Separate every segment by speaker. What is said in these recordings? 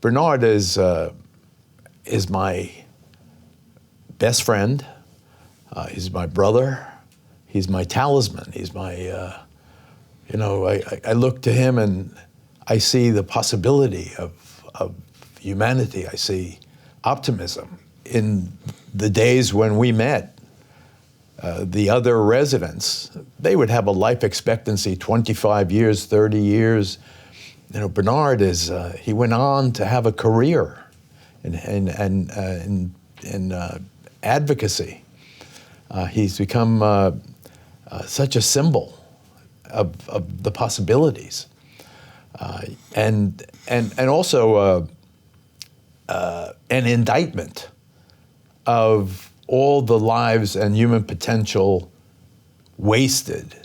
Speaker 1: Bernard is my best friend. He's my brother. He's my talisman. He's my, I look to him and I see the possibility of humanity. I see optimism. In the days when we met, the other residents, they would have a life expectancy 25 years, 30 years. Bernard he went on to have a career in advocacy. He's become such a symbol of the possibilities, and also an indictment of all the lives and human potential wasted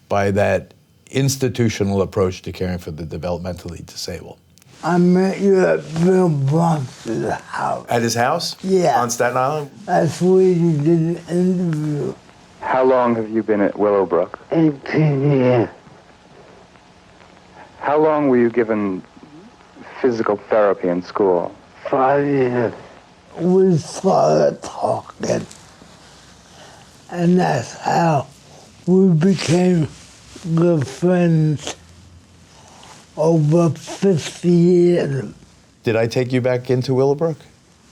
Speaker 1: by that institutional approach to caring for the developmentally disabled.
Speaker 2: I met you at Bill Bronx's house.
Speaker 1: At his house?
Speaker 2: Yeah.
Speaker 1: On Staten Island?
Speaker 2: That's where you did an interview.
Speaker 3: How long have you been at Willowbrook?
Speaker 2: 18 years.
Speaker 3: How long were you given physical therapy in school?
Speaker 2: 5 years. We started talking, and that's how we became good friends over 50 years.
Speaker 1: Did I take you back into Willowbrook?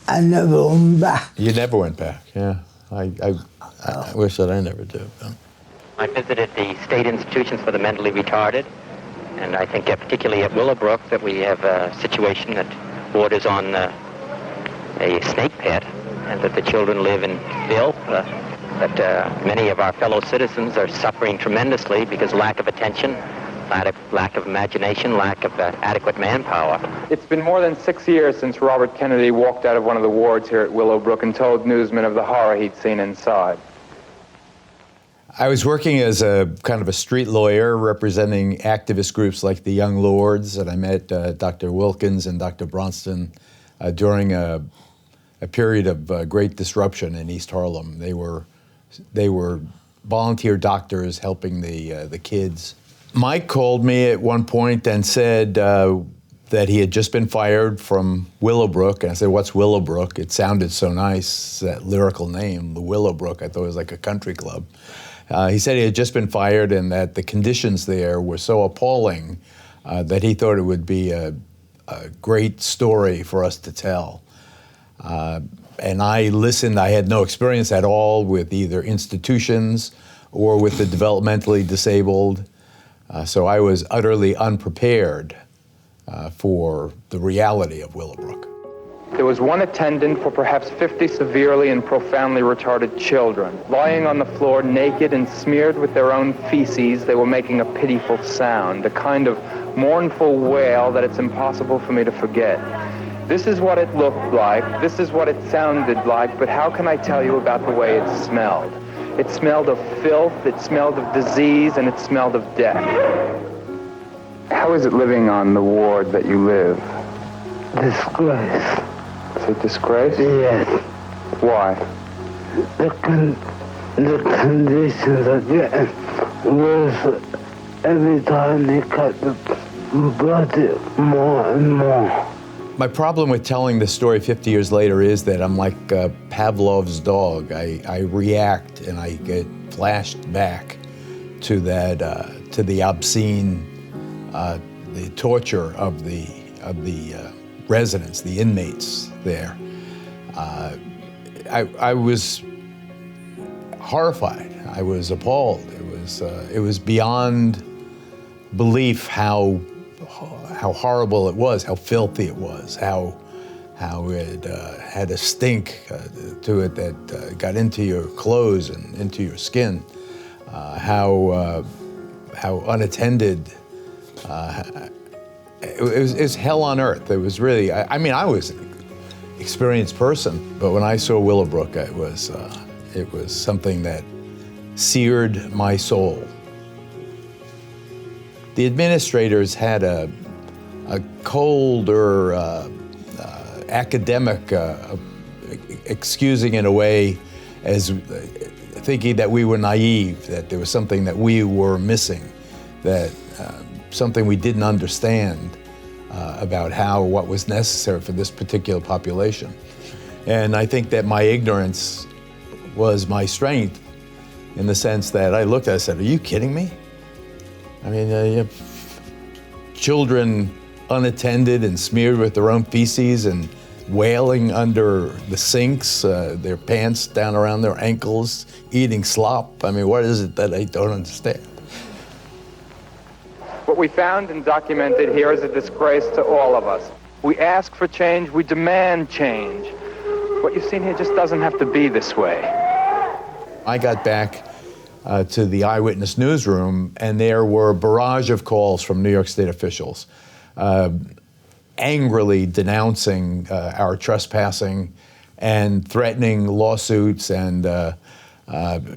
Speaker 2: I never went back.
Speaker 1: You never went back, yeah. I wish that I never did.
Speaker 4: I visited the state institutions for the mentally retarded, and I think particularly at Willowbrook that we have a situation that borders on a snake pit, and that the children live in filth, that many of our fellow citizens are suffering tremendously because lack of attention, lack of imagination, lack of adequate manpower.
Speaker 3: It's been more than 6 years since Robert Kennedy walked out of one of the wards here at Willowbrook and told newsmen of the horror he'd seen inside.
Speaker 1: I was working as a kind of a street lawyer representing activist groups like the Young Lords, and I met Dr. Wilkins and Dr. Bronston during a period of great disruption in East Harlem. They were volunteer doctors helping the kids. Mike called me at one point and said that he had just been fired from Willowbrook. And I said, "What's Willowbrook?" It sounded so nice, that lyrical name, the Willowbrook. I thought it was like a country club. He said he had just been fired and that the conditions there were so appalling that he thought it would be a great story for us to tell. And I listened. I had no experience at all with either institutions or with the developmentally disabled. So I was utterly unprepared for the reality of Willowbrook.
Speaker 3: There was one attendant for perhaps 50 severely and profoundly retarded children. Lying on the floor naked and smeared with their own feces, they were making a pitiful sound, a kind of mournful wail that it's impossible for me to forget. This is what it looked like, this is what it sounded like, but how can I tell you about the way it smelled? It smelled of filth, it smelled of disease, and it smelled of death. How is it living on the ward that you live?
Speaker 2: Disgrace.
Speaker 3: Is it disgrace?
Speaker 2: Yes.
Speaker 3: Why?
Speaker 2: The conditions are getting worse every time they cut the budget more and more.
Speaker 1: My problem with telling the story 50 years later is that I'm like Pavlov's dog. I react and I get flashed back to that, to the obscene, the torture of the residents, the inmates there. I was horrified. I was appalled. It was beyond belief how horrible it was, how filthy it was, how it had a stink to it that got into your clothes and into your skin, how unattended. It was hell on earth. It was really. I mean, I was an experienced person, but when I saw Willowbrook, it was something that seared my soul. The administrators had a colder, academic, excusing in a way as thinking that we were naive, that there was something that we were missing, that something we didn't understand. about what was necessary for this particular population. And I think that my ignorance was my strength, in the sense that I looked at it and said, are you kidding me? I mean, you have children unattended and smeared with their own feces and wailing under the sinks, their pants down around their ankles, eating slop. I mean, what is it that I don't understand?
Speaker 3: What we found and documented here is a disgrace to all of us. We ask for change, we demand change. What you've seen here just doesn't have to be this way.
Speaker 1: I got back to the eyewitness newsroom, and there were a barrage of calls from New York State officials, angrily denouncing our trespassing and threatening lawsuits and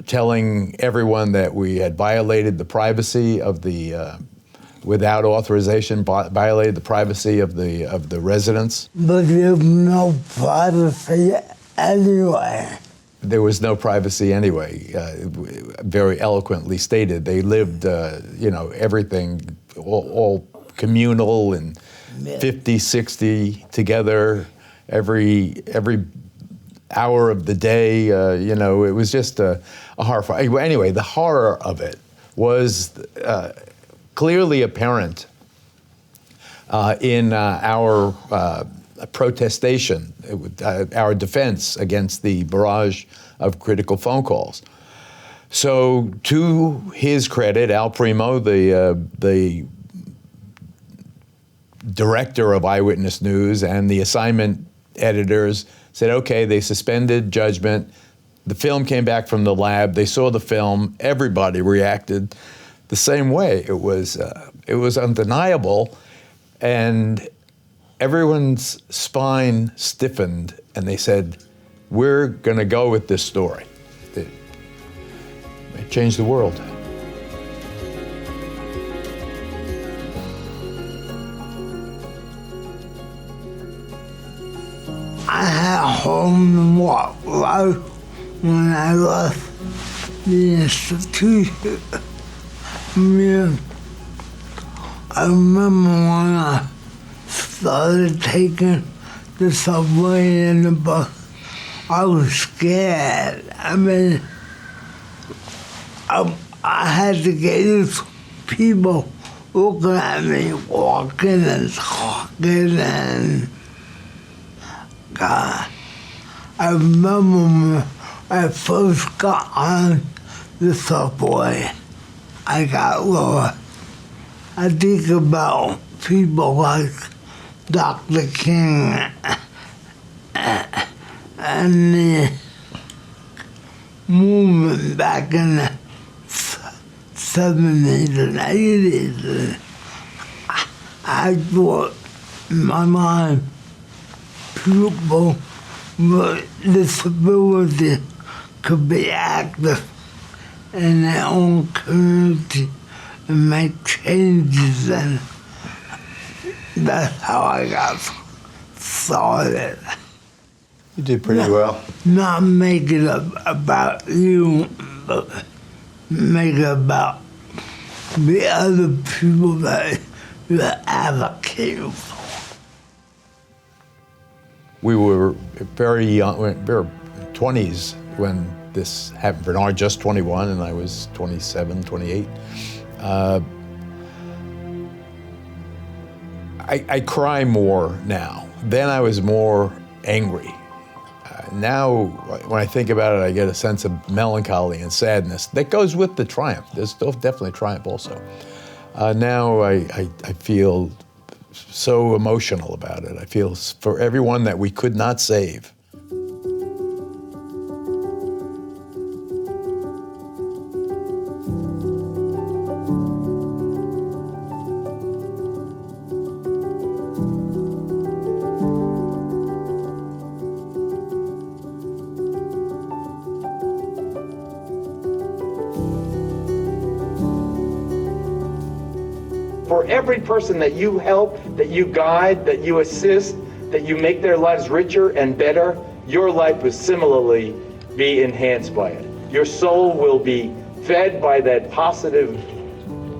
Speaker 1: telling everyone that we had violated the privacy of the, without authorization, violated the privacy of the residents.
Speaker 2: But there's no privacy anyway.
Speaker 1: There was no privacy anyway, very eloquently stated. They lived, everything, all communal and 50, 60 together every hour of the day. It was just a horrifying. Anyway, the horror of it was clearly apparent in our protestation, our defense against the barrage of critical phone calls. So, to his credit, Al Primo, the director of Eyewitness News, and the assignment editors said, okay, they suspended judgment. The film came back from the lab. They saw the film. Everybody reacted the same way. It was undeniable, and everyone's spine stiffened, and they said, we're going to go with this story. It changed the world.
Speaker 2: I had home and walk life when I left the institution. I remember when I started taking the subway and the bus, I was scared. I mean, I had to get used to people looking at me, walking and talking, and God, I remember when I first got on the subway, I got lost. I think about people like Dr. King and the movement back in the 70s and 80s. I thought in my mind, people with disability could be active in their own community and make changes, and that's how I got started.
Speaker 1: You did pretty well.
Speaker 2: Not make it about you, but make it about the other people that you're advocating for.
Speaker 1: We were very young, we were 20s when this happened. Bernard just 21 and I was 27, 28. I cry more now. Then I was more angry. Now, when I think about it, I get a sense of melancholy and sadness that goes with the triumph. There's still definitely triumph also. Now I feel so emotional about it. I feel for everyone that we could not save.
Speaker 3: For every person that you help, that you guide, that you assist, that you make their lives richer and better, your life will similarly be enhanced by it. Your soul will be fed by that positive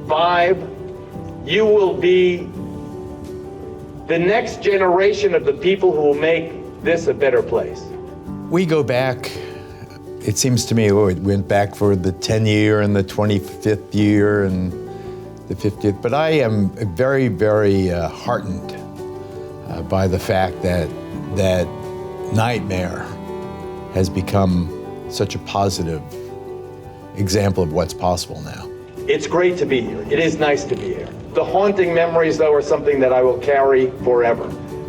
Speaker 3: vibe. You will be
Speaker 5: the next generation of the people who will make this a better place.
Speaker 1: We go back, it seems to me, it went back for the 10-year and the 25th year and the 50th, but I am very, very heartened by the fact that that nightmare has become such a positive example of what's possible now.
Speaker 5: It's great to be here. It is nice to be here. The haunting memories, though, are something that I will carry forever.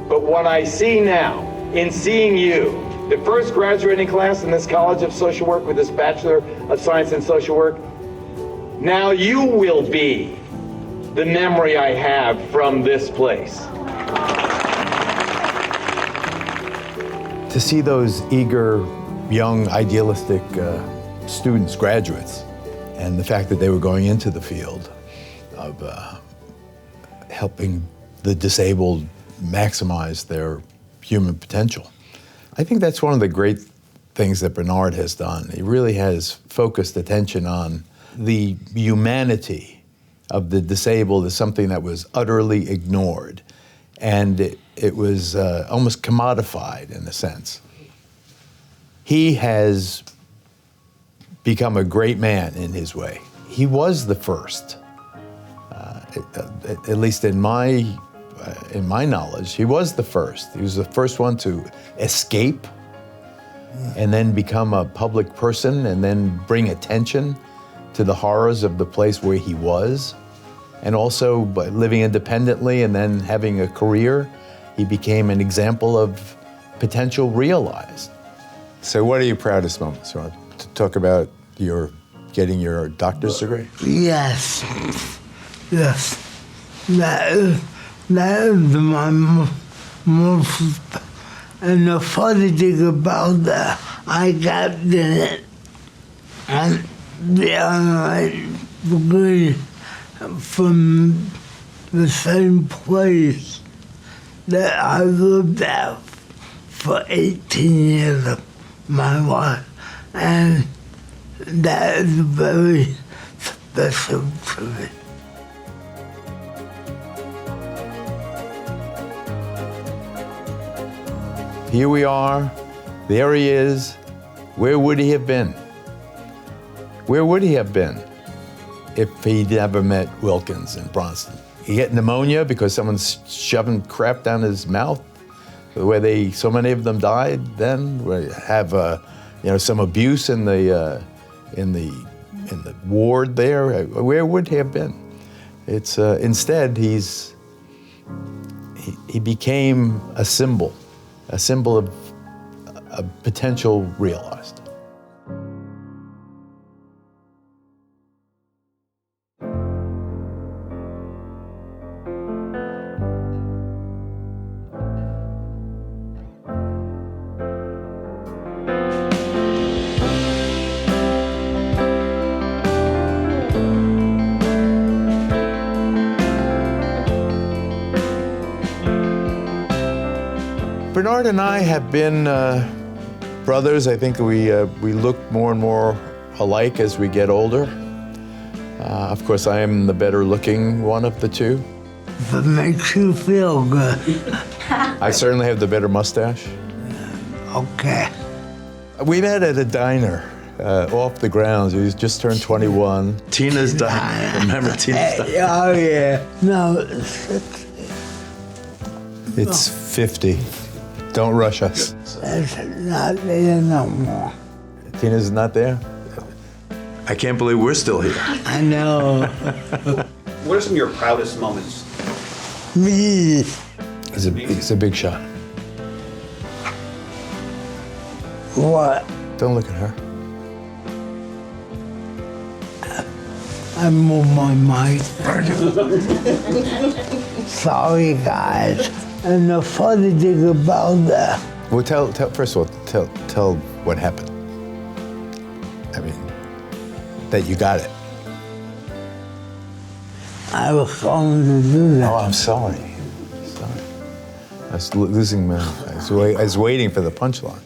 Speaker 5: But what I see now, in seeing you, the first graduating class in this College of Social Work with this Bachelor of Science in Social Work, now you will be the memory I have from this place.
Speaker 1: To see those eager, young, idealistic students, graduates, and the fact that they were going into the field of helping the disabled maximize their human potential. I think that's one of the great things that Bernard has done. He really has focused attention on the humanity of the disabled as something that was utterly ignored. And it was almost commodified in a sense. He has become a great man in his way. He was the first, at least in my knowledge, he was the first. He was the first one to escape and then become a public person and then bring attention to the horrors of the place where he was. And also by living independently and then having a career, he became an example of potential realized. So what are your proudest moments? You want to talk about getting your doctor's degree?
Speaker 2: Yes. Yes. That is my most, and the funny thing about that, I got it and the online degree from the same place that I lived at for 18 years of my life. And that is very special to me.
Speaker 1: Here we are, there he is. Where would he have been? Where would he have been if he never met Wilkins and Bronston? He get pneumonia because someone's shoving crap down his mouth, the way so many of them died then. We have some abuse in the ward there. Where would he have been? It's instead he became a symbol of a potential realized. Bernard and I have been brothers. I think we look more and more alike as we get older. Of course, I am the better looking one of the two.
Speaker 2: If it makes you feel good.
Speaker 1: I certainly have the better mustache.
Speaker 2: Okay.
Speaker 1: We met at a diner off the grounds. He just turned 21.
Speaker 6: Tina's diner. Remember Tina's diner?
Speaker 2: Oh, yeah. No, it's 60.
Speaker 1: It's 50. Don't rush us.
Speaker 2: It's not there no more.
Speaker 1: Tina's not there?
Speaker 6: I can't believe we're still here.
Speaker 2: I know.
Speaker 7: What are some of your proudest moments?
Speaker 2: Me.
Speaker 1: He's a big shot.
Speaker 2: What?
Speaker 1: Don't look at her.
Speaker 2: I moved my mic. Sorry, guys. And the funny thing about that.
Speaker 1: Well, first of all, tell what happened. I mean, that you got it.
Speaker 2: I was going to do that.
Speaker 1: Oh, I'm sorry. I was losing my. I was waiting for the punchline.